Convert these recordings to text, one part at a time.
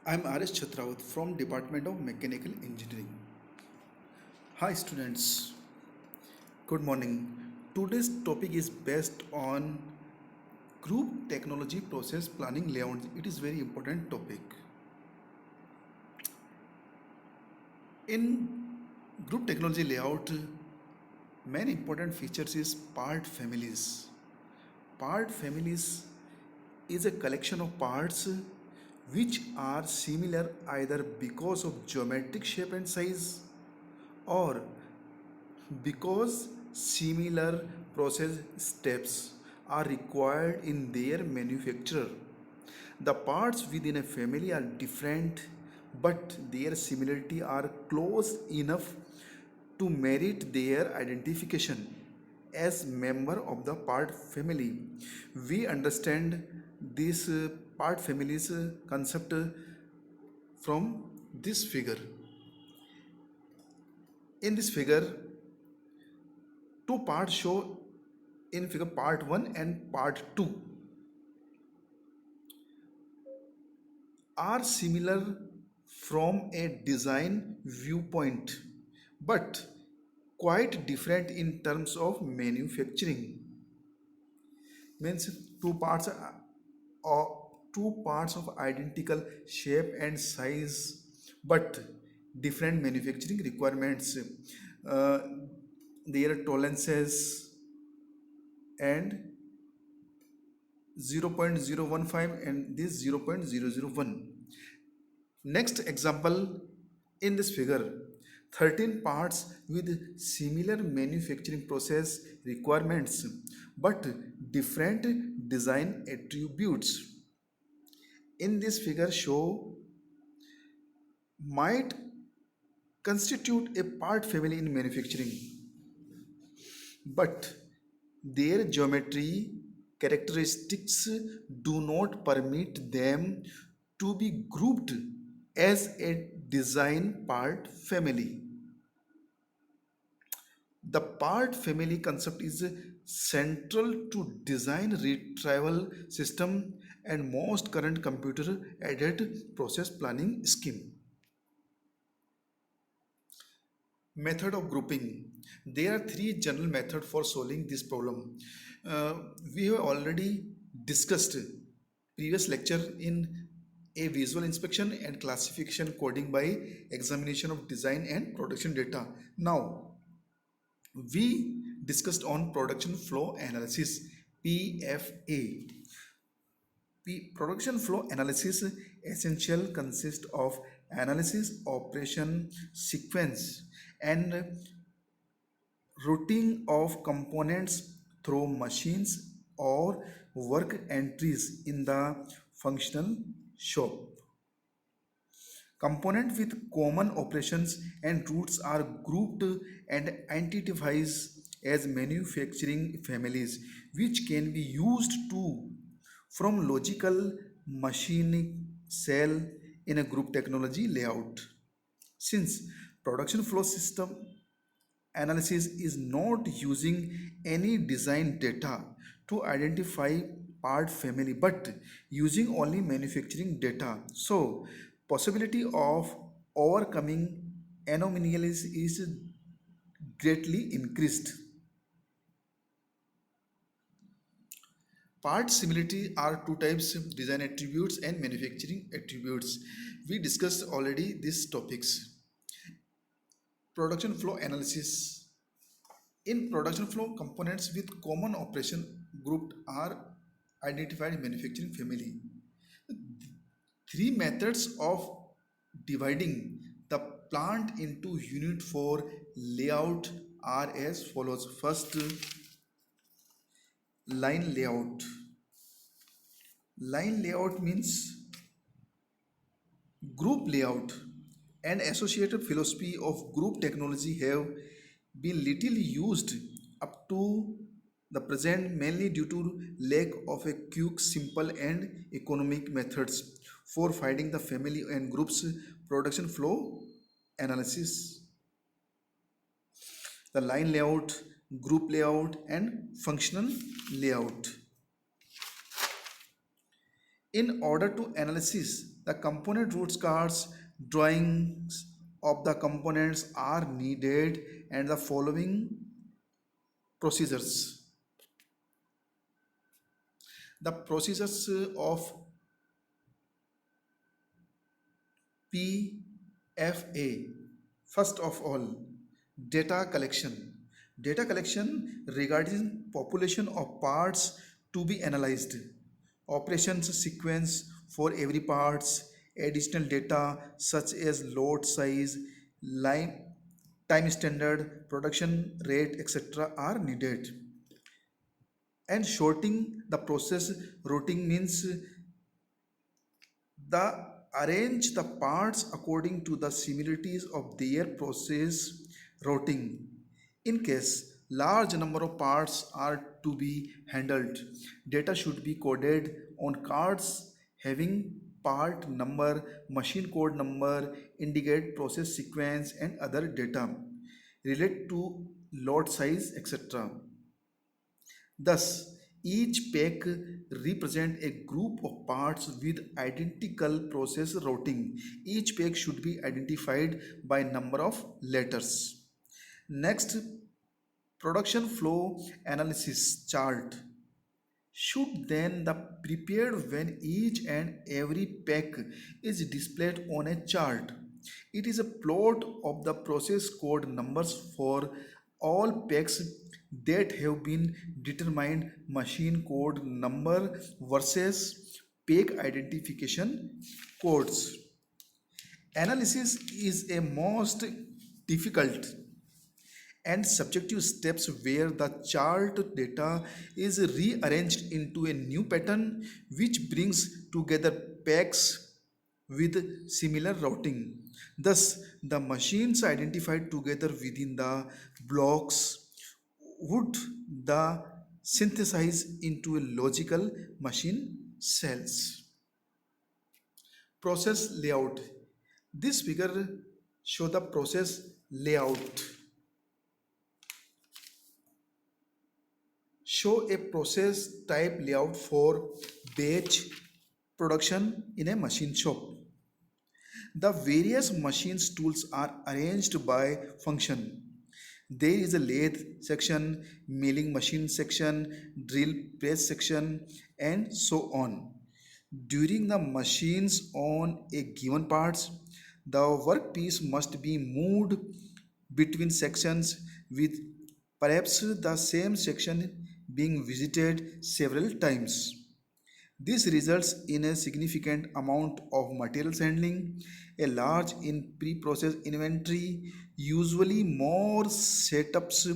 I'm R.S. Chatrawat from Department of Mechanical Engineering. Hi students, good morning. Today's topic is based on group technology process planning layout. It is very important topic. In group technology layout, main important features is part families. Part families is a collection of parts which are similar either because of geometric shape and size or because similar process steps are required in their manufacture. The parts within a family are different, but their similarity are close enough to merit their identification as member of the part family. We understand this part families concept from this figure. In this figure, two parts show in figure part 1 and part 2 are similar from a design viewpoint but quite different in terms of manufacturing. Means two parts or two parts of identical shape and size but different manufacturing requirements. uh, their tolerances and 0.015 and this 0.001. Next example, in this figure 13 parts with similar manufacturing process requirements but different design attributes in this figure show might constitute a part family in manufacturing, but their geometry characteristics do not permit them to be grouped as a design part family. The part family concept is central to design retrieval system and most current computer aided process planning scheme. Method of grouping. There are three general methods for solving this problem. Uh, we have already discussed previous lecture in a visual inspection and classification coding by examination of design and production data. Now we discussed on production flow analysis, PFA. Production flow analysis essential consists of analysis operation sequence and routing of components through machines or work entries in the functional shop. Components with common operations and routes are grouped and identified as manufacturing families, which can be used to from logical machining cell in a group technology layout. Since production flow system analysis is not using any design data to identify part family but using only manufacturing data, so possibility of overcoming anomalies is greatly increased. Part similarity are two types: design attributes and manufacturing attributes. We discussed already these topics. Production flow analysis. In production flow, components with common operation grouped are identified in manufacturing family. Three methods of dividing the plant into unit for layout are as follows. First, line layout. Line layout means group layout and associated philosophy of group technology have been little used up to the present, mainly due to lack of a quick, simple and economic methods for finding the family and groups production flow analysis. The line layout, group layout and functional layout. In order to analysis The component root cards, drawings of the components are needed, and the following procedures. The procedures of PFA. First of all, data collection. Data collection regarding population of parts to be analyzed. Operations sequence for every parts. Additional data such as load size, line, time standard, production rate, etc. are needed. And shorting the process routing means the arrange the parts according to the similarities of their process routing. In case large number of parts are to be handled, data should be coded on cards having part number, machine code number, indicate process sequence and other data relate to lot size, etc. Thus, each pack represents a group of parts with identical process routing. Each pack should be identified by number of letters. Next, production flow analysis chart should then the prepared when each and every pack is displayed on a chart. It is a plot of the process code numbers for all packs that have been determined, machine code number versus pack identification codes. Analysis is a most difficult and subjective steps where the chart data is rearranged into a new pattern which brings together packs with similar routing. Thus, the machines identified together within the blocks would the synthesize into a logical machine cells. Process layout. This figure show the process layout. Show a process type layout for batch production in a machine shop. The various machines tools are arranged by function. There is a lathe section, milling machine section, drill press section, and so on. During the machines on a given parts, the workpiece must be moved between sections with perhaps the same section being visited several times. This results in a significant amount of materials handling, a large in pre-processed inventory, usually more setups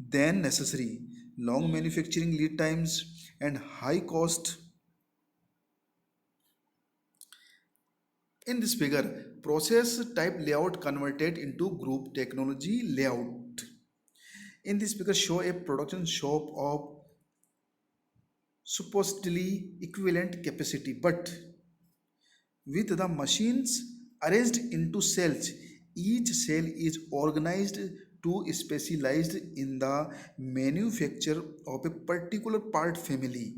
than necessary, long manufacturing lead times, and high cost. In this figure, process type layout converted into group technology layout. In this figure, show a production shop of supposedly equivalent capacity, but with the machines arranged into cells. Each cell is organized to specialized in the manufacture of a particular part family.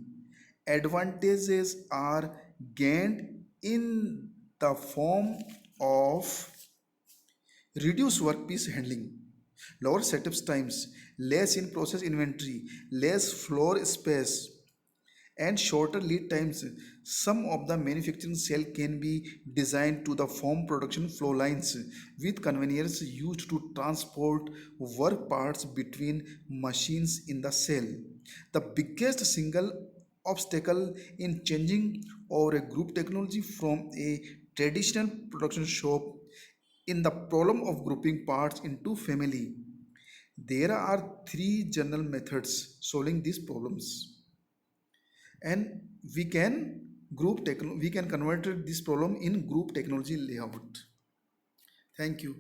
Advantages are gained in the form of reduced workpiece handling, lower setup times, less in process inventory, less floor space, and shorter lead times. Some of the manufacturing cell can be designed to the form production flow lines with conveyors used to transport work parts between machines in the cell. The biggest single obstacle in changing over a group technology from a traditional production shop in the problem of grouping parts into family. There are three general methods solving these problems, and we can we can convert this problem in group technology layout. Thank you.